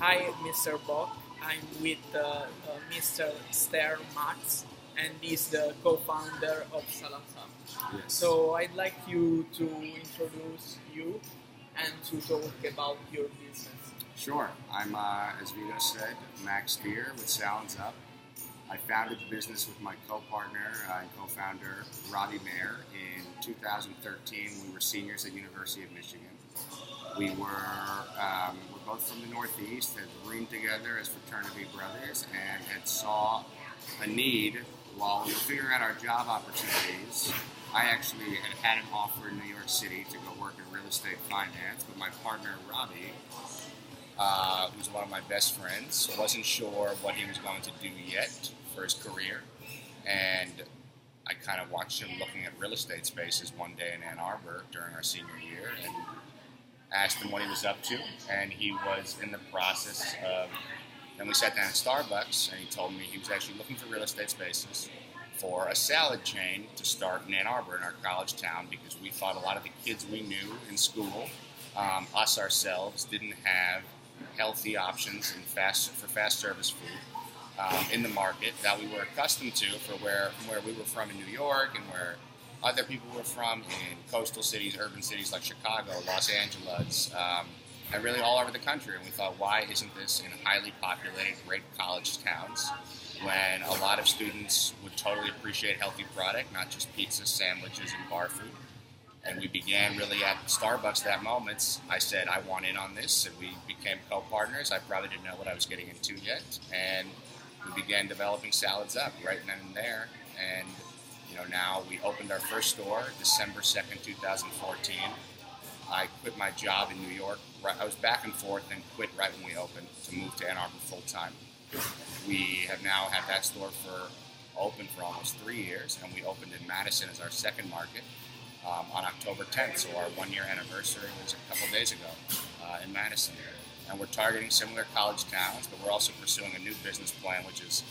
Hi, Mr. Bock. I'm with Mr. Steir Max, and he's the co-founder of Salazar. Yes. So I'd like you to introduce you and to talk about your business. Sure. I'm, as Vito said, Max Steir with Salads Up. I founded the business with my co-partner and co-founder, Robbie Mayer, in 2013. We were seniors at University of Michigan. We're both from the Northeast, had roomed together as fraternity brothers, and had saw a need while we were figuring out our job opportunities. I actually had an offer in New York City to go work in real estate finance, but my partner Robbie, who's one of my best friends, wasn't sure what he was going to do yet for his career, and I kind of watched him looking at real estate spaces one day in Ann Arbor during our senior year, and asked him what he was up to, and he was in the process of. Then we sat down at Starbucks, and he told me he was actually looking for real estate spaces for a salad chain to start in Ann Arbor, in our college town, because we thought a lot of the kids we knew in school, us ourselves, didn't have healthy options and for fast service food in the market that we were accustomed to from where we were from in New York and where other people were from in coastal cities, urban cities like Chicago, Los Angeles, and really all over the country. And we thought, why isn't this in highly populated, great college towns when a lot of students would totally appreciate healthy product, not just pizza, sandwiches, and bar food? And we began really at Starbucks that moment. I said, I want in on this, and we became co-partners. I probably didn't know what I was getting into yet. And we began developing Salads Up right then and there. And now we opened our first store December 2nd, 2014. I quit my job in New York. I was back and forth and quit right when we opened to move to Ann Arbor full time. We have now had that store open for almost 3 years, and we opened in Madison as our second market on October 10th. So our 1 year anniversary was a couple days ago in Madison. And we're targeting similar college towns, but we're also pursuing a new business plan, which is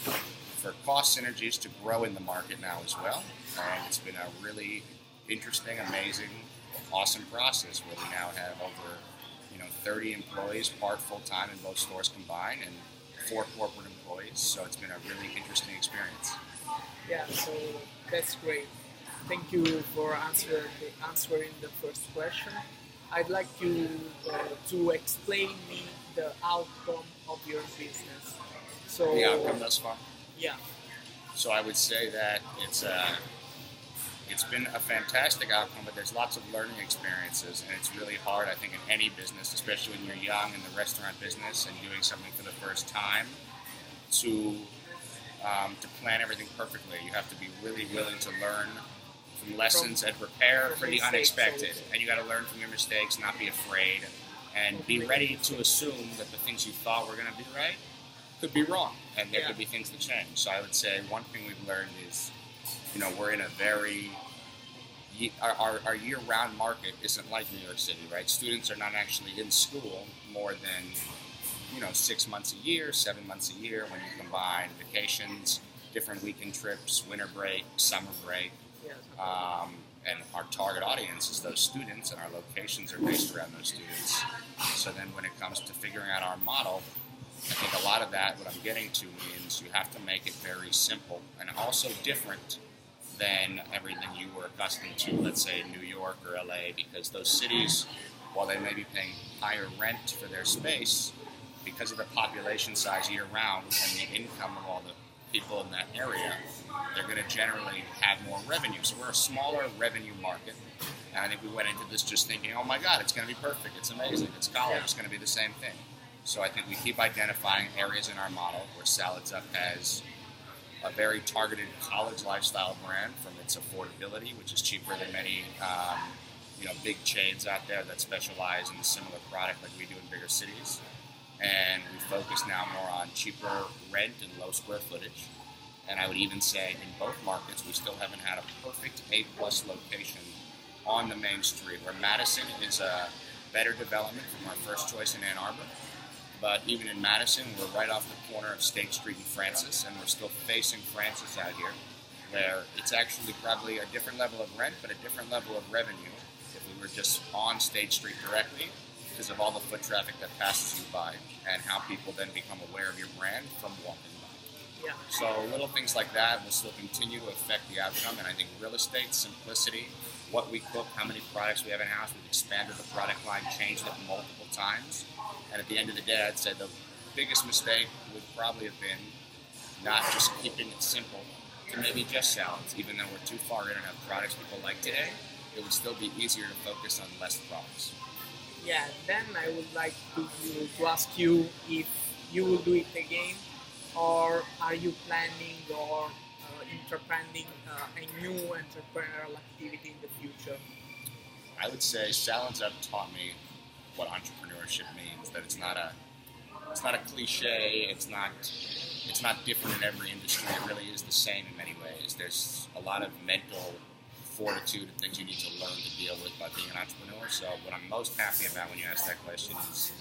for cost synergies to grow in the market now as well. And it's been a really interesting, amazing, awesome process where we now have over 30 employees, part full-time in both stores combined, and 4 corporate employees. So it's been a really interesting experience. Yeah, so that's great. Thank you for answering the first question. I'd like you to explain me the outcome of your business. So The outcome thus far? yeah, So I would say that it's been a fantastic outcome, but there's lots of learning experiences, and it's really hard, I think, in any business, especially when you're young in the restaurant business and doing something for the first time, to plan everything perfectly. You have to be really willing to learn from lessons and prepare for the unexpected. And you got to learn from your mistakes, not be afraid, and be ready to assume that the things you thought were going to be right could be wrong, and there could be things to change. So I would say one thing we've learned is, we're in a very our year-round market isn't like New York City, right? Students are not actually in school more than 6 months a year, 7 months a year when you combine vacations, different weekend trips, winter break, summer break. And our target audience is those students, and our locations are based around those students. So then when it comes to figuring out our model, I think a lot of that, what I'm getting to, means you have to make it very simple and also different than everything you were accustomed to, let's say in New York or LA, because those cities, while they may be paying higher rent for their space, because of the population size year-round and the income of all the people in that area, they're going to generally have more revenue. So we're a smaller revenue market, and I think we went into this just thinking, oh my God, it's going to be perfect, it's amazing, it's college, it's going to be the same thing. So I think we keep identifying areas in our model where Salads Up has a very targeted college lifestyle brand from its affordability, which is cheaper than many big chains out there that specialize in a similar product like we do in bigger cities. And we focus now more on cheaper rent and low square footage. And I would even say in both markets, we still haven't had a perfect A-plus location on the main street, where Madison is a better development from our first choice in Ann Arbor. But even in Madison, we're right off the corner of State Street and Francis, and we're still facing Francis out here, where it's actually probably a different level of rent, but a different level of revenue if we were just on State Street directly, because of all the foot traffic that passes you by. and how people then become aware of your brand from walking by. Yeah. So little things like that will still continue to affect the outcome, and I think real estate, simplicity, what we cook, how many products we have in-house, we've expanded the product line, changed it multiple times, and at the end of the day, I'd say the biggest mistake would probably have been not just keeping it simple to maybe just salads. Even though we're too far in and have products people like today, it would still be easier to focus on less products. Yeah, then I would like to ask you if you will do it again, or are you planning or entrepreneuring a new entrepreneurial activity in the future? I would say Salads Up taught me what entrepreneurship means. That it's not a cliche. It's not different in every industry. It really is the same in many ways. There's a lot of mental fortitude and things you need to learn to deal with by being an entrepreneur. So what I'm most happy about when you ask that question is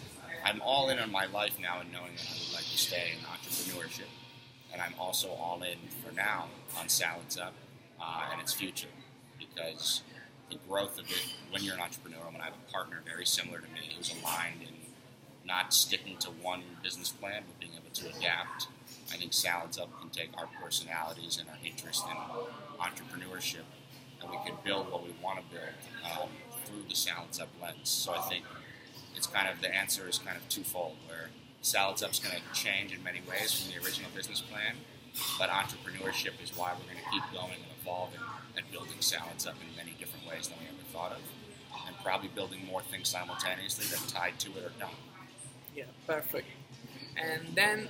I'm all in on my life now and knowing that I would like to stay in entrepreneurship. And I'm also all in for now on Salads Up and its future, because the growth of it when you're an entrepreneur, when I have a partner very similar to me who's aligned in not sticking to one business plan but being able to adapt, I think Salads Up can take our personalities and our interest in entrepreneurship, and we can build what we want to build through the Salads Up lens. So I think it's kind of, the answer is kind of twofold, where Salads Up's going to change in many ways from the original business plan, but entrepreneurship is why we're going to keep going and evolving and building Salads Up in many different ways than we ever thought of, and probably building more things simultaneously that tied to it or don't. Yeah, perfect. And then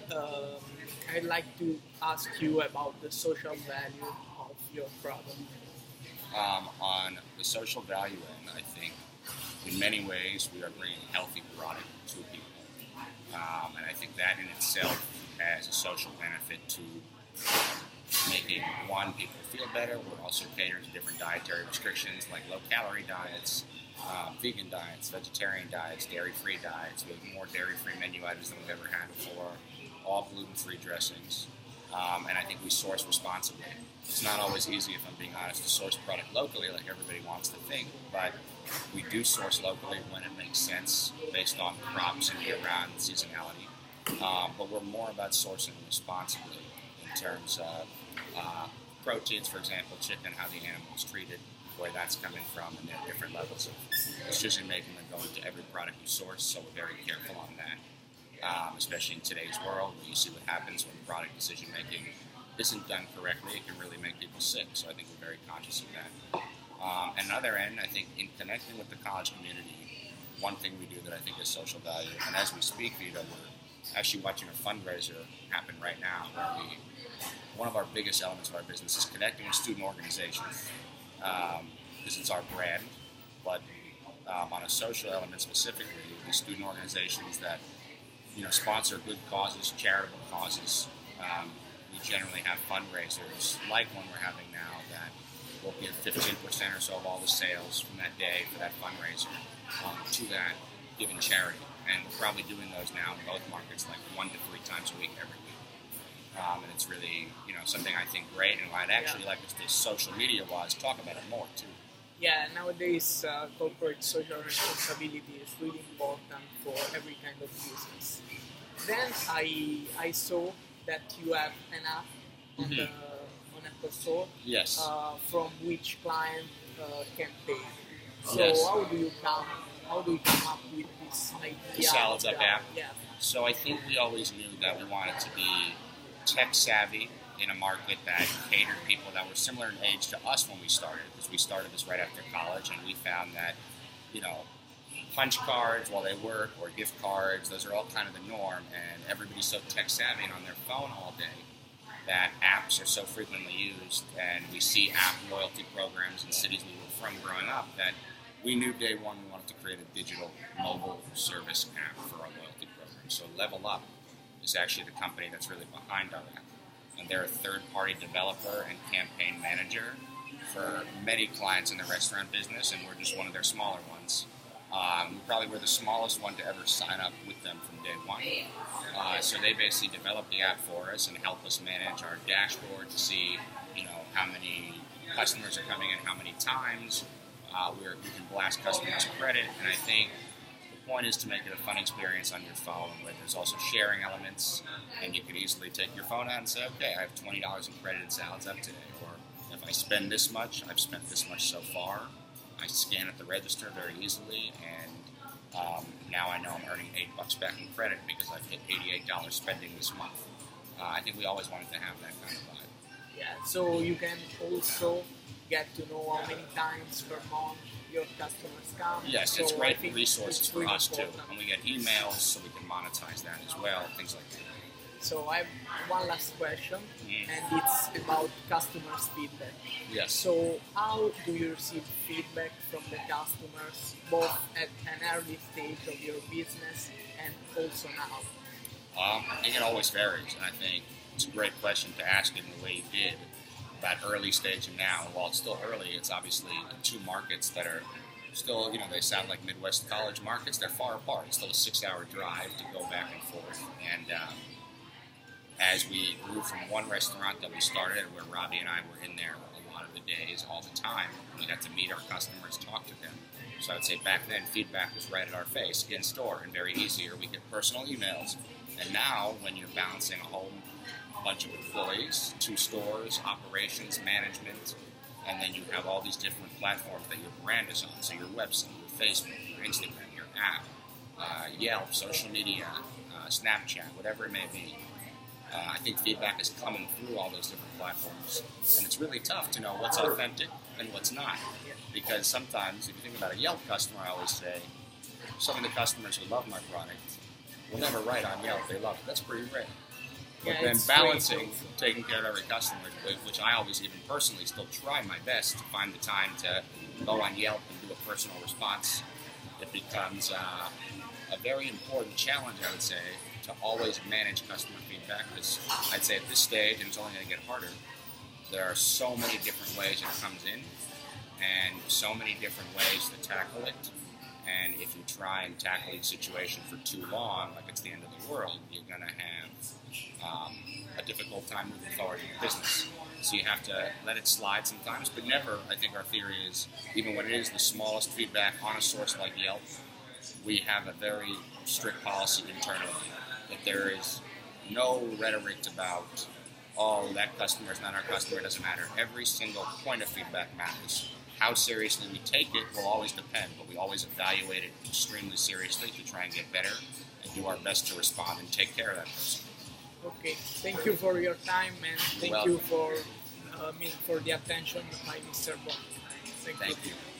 I'd like to ask you about the social value of your product. On the social value end, I think in many ways we are bringing healthy product to people. And I think that in itself has a social benefit to making, one, people feel better. We're also catering to different dietary restrictions like low-calorie diets, vegan diets, vegetarian diets, dairy-free diets. We have more dairy-free menu items than we've ever had before, all gluten-free dressings. And I think we source responsibly. It's not always easy, if I'm being honest, to source product locally like everybody wants to think, but we do source locally when it makes sense based on crops and year-round seasonality. But we're more about sourcing responsibly in terms of proteins, for example, chicken, how the animal is treated, where that's coming from, and there are different levels of decision-making that go into every product you source, so we're very careful on that. Especially in today's world, where you see what happens when product decision-making isn't done correctly, it can really make people sick. So I think we're very conscious of that. And on the other end, I think in connecting with the college community, one thing we do that I think is social value, and as we speak, Vito, we're actually watching a fundraiser happen right now, where one of our biggest elements of our business is connecting with student organizations, because it's our brand, but on a social element specifically, the student organizations that sponsor good causes, charitable causes. We generally have fundraisers like one we're having now that will give 15% or so of all the sales from that day for that fundraiser to that given charity. And we're probably doing those now in both markets like 1 to 3 times a week every week. And it's really something I think great, and I'd actually like us to social media wise talk about it more too. Yeah, nowadays corporate social responsibility is really important for every kind of business. Then I saw that you have an app on the Apple Store, yes, from which client can pay. So yes. how do you come up with this idea? The Salads Up app. Yeah. So I think we always knew that we wanted to be tech savvy in a market that catered people that were similar in age to us when we started, because we started this right after college, and we found that, punch cards while they work or gift cards, those are all kind of the norm, and everybody's so tech savvy and on their phone all day that apps are so frequently used, and we see app loyalty programs in cities we were from growing up that we knew day one we wanted to create a digital mobile service app for our loyalty program. So Level Up is actually the company that's really behind our app. And they're a third-party developer and campaign manager for many clients in the restaurant business, and we're just one of their smaller ones. We probably were the smallest one to ever sign up with them from day one. So they basically developed the app for us and help us manage our dashboard to see, how many customers are coming in, how many times. We can blast customers credit, and I think the point is to make it a fun experience on your phone where there's also sharing elements, and you can easily take your phone out and say, okay, I have $20 in credited salads up today, or if I spend this much, I've spent this much so far. I scan at the register very easily, and now I know I'm earning $8 back in credit because I've hit $88 spending this month. I think we always wanted to have that kind of vibe. Yeah, so you can also get to know how many times per month your customers come. Yes, so it's great resources for really us too. important. And we get emails, so we can monetize that as well, things like that. So I have one last question, Mm. and it's about customers' feedback. Yes. So how do you receive feedback from the customers, both at an early stage of your business and also now? I think it always varies, and I think it's a great question to ask in the way you did about early stage and now. While it's still early, it's obviously two markets that are still, they sound like Midwest college markets. They're far apart. It's still a 6-hour drive to go back and forth. And as we grew from one restaurant that we started at, where Robbie and I were in there a lot of the days, all the time, we got to meet our customers, talk to them. So I would say back then, feedback was right at our face, in store, and very easy, or we get personal emails. And now, when you're balancing a whole bunch of employees, 2 stores, operations, management, and then you have all these different platforms that your brand is on, so your website, your Facebook, your Instagram, your app, Yelp, social media, Snapchat, whatever it may be. I think feedback is coming through all those different platforms, and it's really tough to know what's authentic and what's not, because sometimes, if you think about a Yelp customer, I always say, some of the customers who love my product will never write on Yelp they love it. That's pretty rare. But then balancing, taking care of every customer, which I always even personally still try my best to find the time to go on Yelp and do a personal response, it becomes a very important challenge, I would say, to always manage customer feedback, because I'd say at this stage, and it's only going to get harder, there are so many different ways it comes in, and so many different ways to tackle it. And if you try and tackle the situation for too long, like it's the end of the world, you're going to have a difficult time moving forward in your business. So you have to let it slide sometimes, but never, I think our theory is, even when it is the smallest feedback on a source like Yelp, we have a very strict policy internally that there is no rhetoric about, oh, that customer is not our customer, it doesn't matter. Every single point of feedback matters. How seriously we take it will always depend, but we always evaluate it extremely seriously to try and get better and do our best to respond and take care of that person. Okay, thank you for your time, and thank you for the attention by Mr. Bond. Thank you. You.